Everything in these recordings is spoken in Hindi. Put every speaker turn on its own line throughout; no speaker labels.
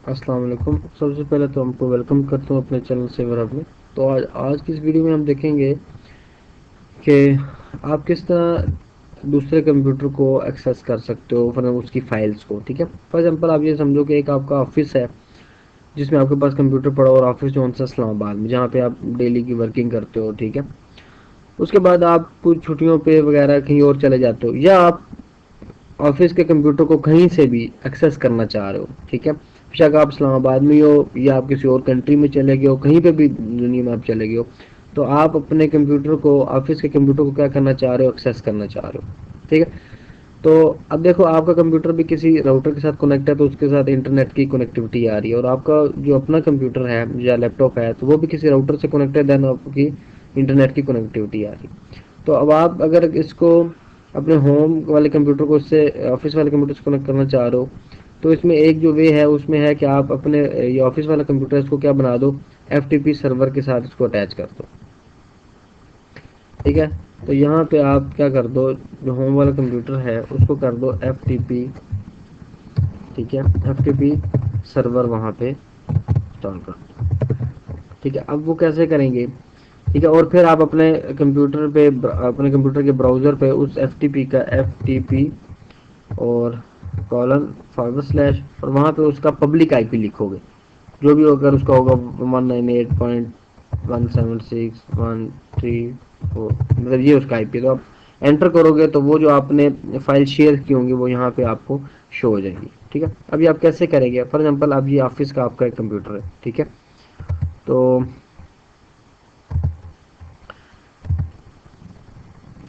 अस्सलाम वालेकुम। सबसे पहले तो हमको वेलकम करता हूँ अपने चैनल सेवर हब में। तो आज की इस वीडियो में हम देखेंगे कि आप किस तरह दूसरे कंप्यूटर को एक्सेस कर सकते हो, फॉर उसकी फाइल्स को। ठीक है, फॉर एग्जांपल आप ये समझो कि एक आपका ऑफिस है जिसमें आपके पास कंप्यूटर पड़ा हो, और ऑफिस जो है इस्लामाबाद में, जहाँ पे आप डेली की वर्किंग करते हो। ठीक है, उसके बाद आप कुछ छुट्टियों पे वगैरह कहीं और चले जाते हो, या आप ऑफिस के कंप्यूटर को कहीं से भी एक्सेस करना चाह रहे हो। ठीक है, बेशक आप इस्लामाबाद में ही हो या आप किसी और कंट्री में चले गए हो, कहीं पे भी दुनिया में आप चले गए हो, तो आप अपने कंप्यूटर को, ऑफिस के कंप्यूटर को क्या करना चाह रहे हो, एक्सेस करना चाह रहे हो। ठीक है, तो अब देखो आपका कंप्यूटर भी किसी राउटर के साथ कनेक्ट है, तो उसके साथ इंटरनेट की कनेक्टिविटी आ रही है, और आपका जो अपना कंप्यूटर है या लैपटॉप है, तो वो भी किसी राउटर से कनेक्टेड है, देन आपकी इंटरनेट की कनेक्टिविटी आ रही है। तो अब आप अगर इसको अपने होम वाले कंप्यूटर को इससे ऑफिस वाले कंप्यूटर से कनेक्ट करना चाह रहे हो, तो इसमें एक जो वे है उसमें है कि आप अपने ये ऑफिस वाला कंप्यूटर इसको क्या बना दो, एफ सर्वर के साथ इसको अटैच कर दो। ठीक है, तो यहाँ पे आप क्या कर दो, जो होम वाला कंप्यूटर है उसको कर दो एफ ठीक है, एफ सर्वर वहाँ पे इंस्टॉल कर दो। ठीक है, अब वो कैसे करेंगे। ठीक है, और फिर आप अपने कंप्यूटर पे, अपने कंप्यूटर के ब्राउज़र पे उस एफ और कॉलन फॉरवर्ड स्लैश, और वहाँ पे उसका पब्लिक आईपी लिखोगे, जो भी अगर उसका होगा 198.176.134, मतलब ये उसका आईपी। तो आप एंटर करोगे तो वो जो आपने फाइल शेयर की होंगी वो यहाँ पे आपको शो हो जाएंगी। ठीक है, अभी आप कैसे करेंगे, फॉर एग्जांपल अब ये ऑफिस का आपका एक कंप्यूटर है। ठीक है, तो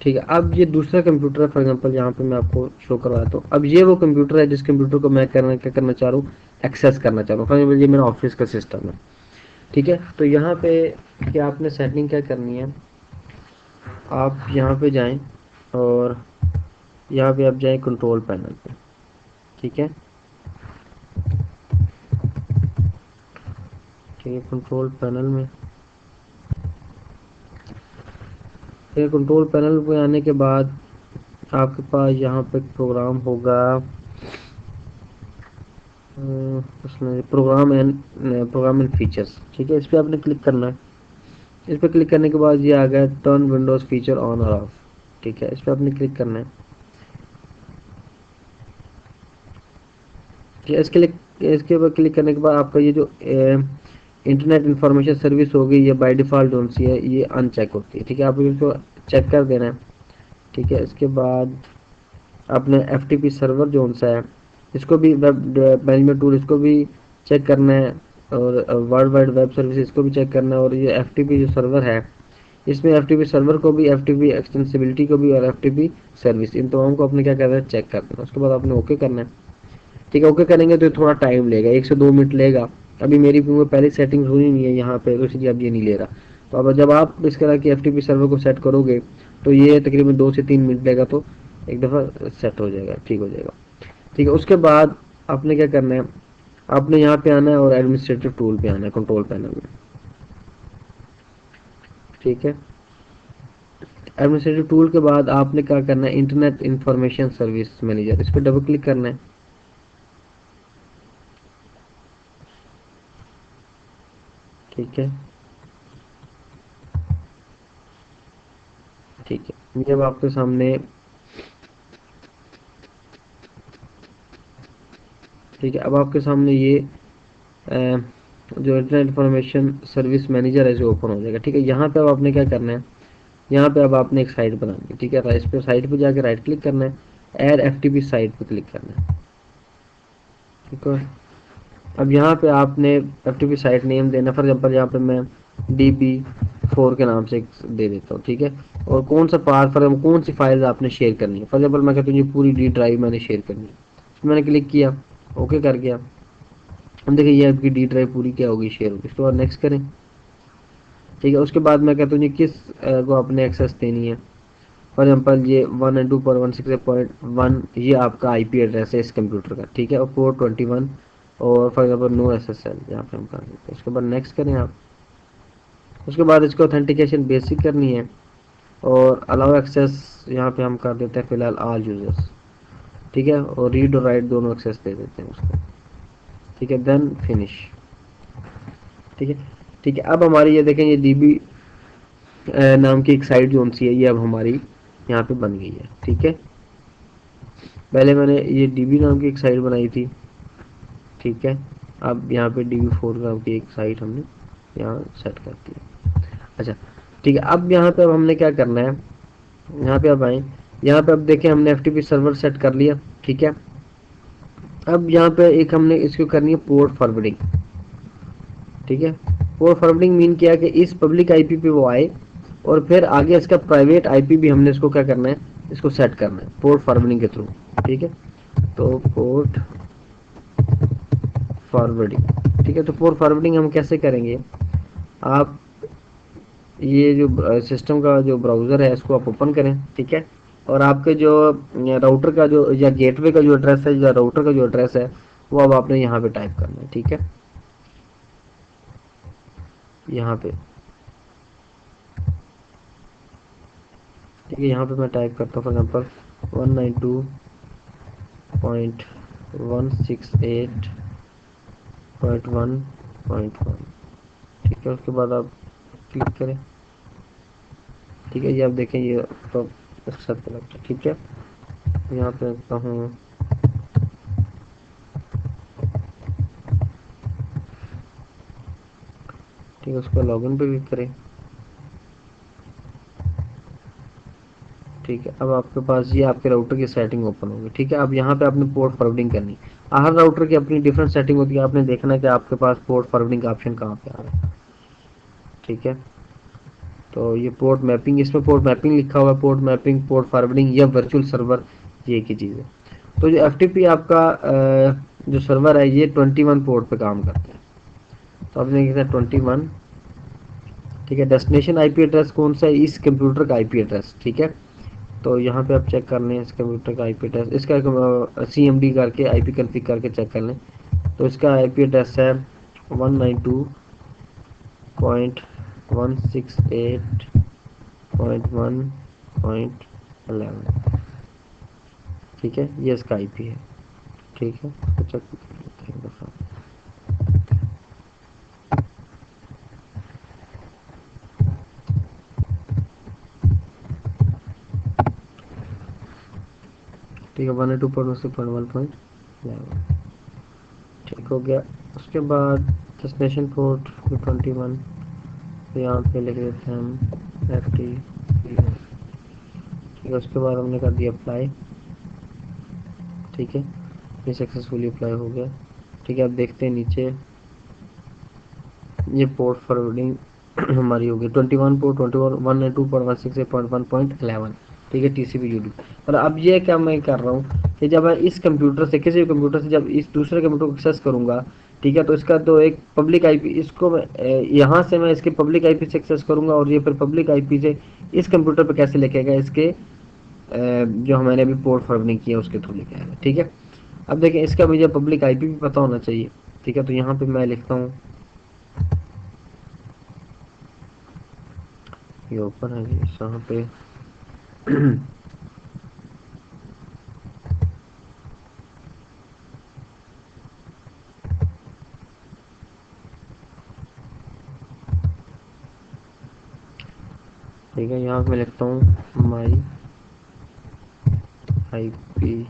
ठीक है, अब ये दूसरा कंप्यूटर है, फॉर एग्जांपल यहाँ पे मैं आपको शो करवाता हूँ। अब ये वो कंप्यूटर है जिस कंप्यूटर को मैं क्या करना चाह रहा हूँ, एक्सेस करना चाह रहा हूँ। फॉर एग्जांपल ये मेरा ऑफिस का सिस्टम है। ठीक है, तो यहाँ पे क्या आपने सेटिंग क्या करनी है, आप यहाँ पे जाएं, और यहाँ पे आप जाएं कंट्रोल पैनल पे। ठीक है, ठीक है, कंट्रोल पैनल में, ठीक है, कंट्रोल पैनल पे आने के बाद आपके पास यहाँ पे एक प्रोग्राम होगा, उसमें प्रोग्राम एंड फीचर्स। ठीक है, इस पर आपने क्लिक करना है। इस पर क्लिक करने के बाद ये आ गया टर्न विंडोज फीचर ऑन और ऑफ। ठीक है, इस पर आपने क्लिक करना है। ठीक है, इसके ऊपर क्लिक करने के बाद आपका ये जो इंटरनेट इंफॉर्मेशन सर्विस होगी, ये बाय डिफ़ॉल्ट कौन सी है, ये अनचेक होती है। ठीक है, आपको इसको चेक कर देना है। ठीक है, इसके बाद अपने एफ सर्वर जो सा है, इसको भी वेब मैनेजमेंट टूल, इसको भी चेक करना है, और वर्ल्ड वाइड वेब सर्विस इसको भी चेक करना है, और ये एफ जो सर्वर है, इसमें एफ सर्वर को भी, एफ एक्सटेंसिबिलिटी को भी, और एफ सर्विस, इन तमाम को अपने क्या करना है, चेक करना है। उसके बाद आपने ओके करना है। ठीक है, ओके करेंगे तो थोड़ा टाइम लेगा, 1 से 2 मिनट लेगा। अभी मेरी पहले सेटिंग्स हुई नहीं है यहाँ पे, तो इसलिए अब ये नहीं ले रहा। तो अब जब आप इस तरह की एफ सर्वर को सेट करोगे, तो ये तकरीबन 2 से 3 मिनट लेगा, तो एक दफ़ा सेट हो जाएगा, ठीक हो जाएगा। ठीक है, उसके बाद आपने क्या करना है, आपने यहाँ पे आना है और एडमिनिस्ट्रेटिव टूल पे आना है कंट्रोल पैनल में। ठीक है, एडमिनिस्ट्रेटिव टूल के बाद आपने क्या करना है, इंटरनेट इंफॉर्मेशन सर्विस मैनेजर, इस पर डबल क्लिक करना है। ठीक है, ठीक है, जब आपके सामने, ठीक है, अब आपके सामने ये जो इंटरनेट इंफॉर्मेशन सर्विस मैनेजर है जो ओपन हो जाएगा। ठीक है, यहाँ पे अब आपने क्या करना है, यहाँ पे अब आपने एक साइट बनानी है। ठीक है, इस पे साइट पे जाके राइट क्लिक करना है, ऐड एफ साइट पे क्लिक करना है। ठीक है, अब यहाँ पे आपने एफ साइट नेम देना, फॉर एग्जाम्पल यहाँ पे मैं DB4 के नाम से दे देता हूँ। ठीक है, और कौन सा पार्ट, फॉर एग्जाम्पल कौन सी फाइल आपने शेयर करनी है, फॉर एग्जाम्पल मैं कहता हूँ ये पूरी डी ड्राइव मैंने शेयर करनी है। इसमें मैंने क्लिक किया, ओके कर गया। हम देखिए ये आपकी डी ड्राइव पूरी क्या होगी, शेयर होगी। इसके बाद नेक्स्ट करें। ठीक है, उसके बाद मैं कहता हूँ ये किस को आपने एक्सेस देनी है, फॉर एग्जाम्पल ये 192.168.1 ये आपका IP एड्रेस है इस कंप्यूटर का। ठीक है, और पोर्ट 21, और फॉर एग्जाम्पल नो SSL यहाँ पे हम कर देते हैं। उसके बाद नेक्स्ट करें आप। उसके बाद इसको ऑथेंटिकेशन बेसिक करनी है, और अलाउ एक्सेस यहाँ पे हम कर देते हैं फिलहाल ऑल यूजर्स। ठीक है, और रीड और राइट दोनों एक्सेस दे देते हैं उसको। ठीक है, देन फिनिश। ठीक है, ठीक है। अब हमारी ये देखें, ये डीबी नाम की एक साइट जो सी है, ये अब हमारी यहाँ पे बन गई है। ठीक है, पहले मैंने ये डीबी नाम की एक साइट बनाई थी। ठीक है, अब यहाँ पे db4 नाम की एक साइट हमने यहाँ सेट कर दी। अच्छा, ठीक है। अब यहाँ पे अब हमने क्या करना है, यहाँ पे अब आए, यहाँ पे अब देखें हमने FTP सर्वर सेट कर लिया। ठीक है, अब यहाँ पे एक हमने इसको करनी है पोर्ट फॉरवर्डिंग। ठीक है, पोर्ट फॉरवर्डिंग मीन क्या है कि इस पब्लिक आईपी पे वो आए और फिर आगे इसका प्राइवेट आईपी भी हमने इसको क्या करना है, इसको सेट करना है पोर्ट फॉरवर्डिंग के थ्रू। ठीक है, तो पोर्ट फॉरवर्डिंग। ठीक है, तो पोर्ट फॉरवर्डिंग हम कैसे करेंगे, आप ये जो सिस्टम का जो ब्राउज़र है इसको आप ओपन करें। ठीक है, और आपके जो राउटर का जो या गेटवे का जो एड्रेस है या राउटर का जो एड्रेस है वो अब आपने यहाँ पे टाइप करना है। ठीक है, यहाँ पे, ठीक है, यहाँ पे मैं टाइप करता हूँ फॉर एग्जाम्पल 192.168.1.1। ठीक है, उसके बाद आप क्लिक करें। ठीक है, ये आप देखें ये तो एक्सेप्ट पे लगता है। ठीक है, यहाँ पे रखता हूँ, ठीक है, उसको लॉगिन पे क्लिक करें। ठीक है, अब आपके पास ये आपके राउटर की सेटिंग ओपन होगी। ठीक है, अब यहाँ पे आपने पोर्ट फॉरवर्डिंग करनी। हर राउटर की अपनी डिफरेंट सेटिंग होती है, आपने देखना है कि आपके पास पोर्ट फॉरवर्डिंग का ऑप्शन कहाँ पे आ रहा है। ठीक है, तो ये पोर्ट मैपिंग, इसमें पोर्ट मैपिंग लिखा हुआ है, पोर्ट मैपिंग, पोर्ट फॉरवर्डिंग या वर्चुअल सर्वर, ये एक ही चीज़ है। तो जो FTP आपका जो सर्वर है ये 21 पोर्ट पे काम करता है। तो आपने लिखा 21। ठीक है, डेस्टिनेशन आईपी एड्रेस कौन सा है, इस कंप्यूटर का आईपी एड्रेस। ठीक है, तो यहाँ पे आप चेक कर लें इस कंप्यूटर का आईपी एड्रेस, इसका CMD करके आईपी कॉन्फ़िग करके चेक कर लें। तो इसका आईपी एड्रेस है 192.168.1.11। ठीक है, ये इसका आईपी है। ठीक है, तो चेक कर लेते हैं एक दफ़ा। ठीक है, 192.168.1.11 ठीक हो गया। उसके बाद डेस्टिनेशन पोर्ट 21, तो यहाँ पे लिख देते हैं हम FTP। ठीक है, उसके बाद हमने कर दिया अप्लाई। ठीक है, ये सक्सेसफुली अप्लाई हो गया। ठीक है, अब देखते हैं नीचे, ये पोर्ट फॉरवर्डिंग हमारी होगी 21 पोर्ट 21.192.168.1.11। ठीक है, TCP/UDP। और अब ये क्या मैं कर रहा हूँ कि जब मैं इस कंप्यूटर से, किसी भी कंप्यूटर से जब इस दूसरे कंप्यूटर को एक्सेस करूँगा, ठीक है, तो इसका तो एक पब्लिक आईपी, इसको मैं यहाँ से मैं इसके पब्लिक आईपी से एक्सेस करूँगा और ये फिर पब्लिक आईपी से इस कंप्यूटर पर कैसे लिखेगा, इसके जो मैंने अभी पोर्ट फॉरवर्डिंग किया उसके थ्रू लेके आएगा। ठीक है, अब देखें इसका मुझे पब्लिक आईपी भी पता होना चाहिए। ठीक है, तो यहाँ पे मैं लिखता हूँ, ये ओपन है जी, यहाँ पे ठीक है, यहाँ पे लिखता हूँ माई IP।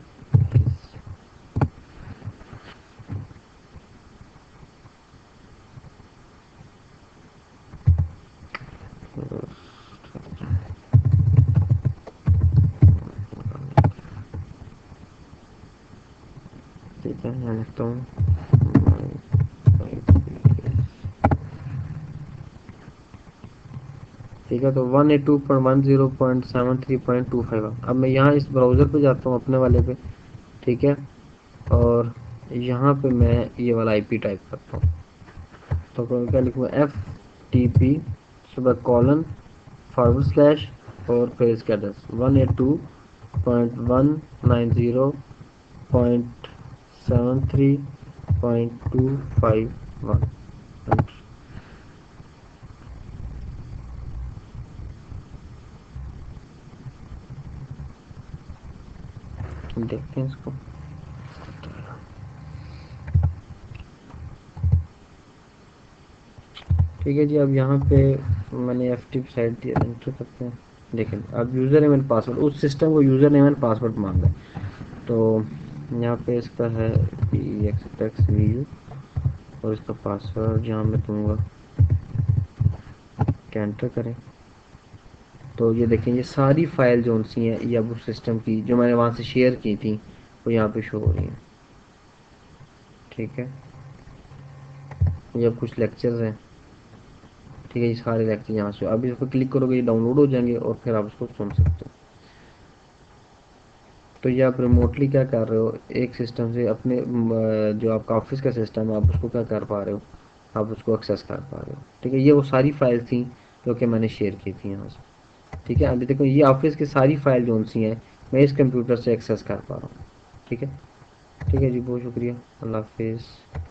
ठीक है, यहाँ लिखता हूँ ठीक है, तो 182.10.73.25। अब मैं यहाँ इस ब्राउज़र पे जाता हूँ अपने वाले पे। ठीक है, और यहाँ पे मैं ये वाला IP टाइप करता हूँ। तो क्या लिखूँगा, FTP सुबह कॉलन फॉरवर्ड स्लैश और फिर इसका एड्रेस 182.190.73.251। देखते हैं इसको। ठीक है जी, अब यहाँ पे मैंने FTP साइट दिया, एंटर करते हैं। देखें अब यूज़र नेम एंड पासवर्ड, उस सिस्टम को यूज़र नेम एंड पासवर्ड मांग है। तो यहाँ पे इसका है PXXVU और इसका पासवर्ड यहाँ मैं दूंगा, एंटर करें। तो ये देखें, ये सारी फाइल जो सी हैं या वो सिस्टम की जो मैंने वहाँ से शेयर की थी वो यहाँ पे शो हो रही हैं। ठीक है, ये अब कुछ लेक्चर्स हैं। ठीक है, ये सारे लेक्चर यहाँ से, अब इस पर क्लिक करोगे ये डाउनलोड हो जाएंगे और फिर आप उसको सुन सकते हो। तो ये आप रिमोटली क्या कर रहे हो, एक सिस्टम से अपने जो आपका ऑफिस का सिस्टम है आप उसको क्या कर पा रहे हो, आप उसको एक्सेस कर पा रहे हो। ठीक है, ये वो सारी फाइल थी जो कि मैंने शेयर की थी यहाँ से। ठीक है, अभी देखो ये ऑफिस की सारी फाइल जो सी हैं मैं इस कंप्यूटर से एक्सेस कर पा रहा हूँ। ठीक है, ठीक है जी, बहुत शुक्रिया, अल्लाह हाफिज़।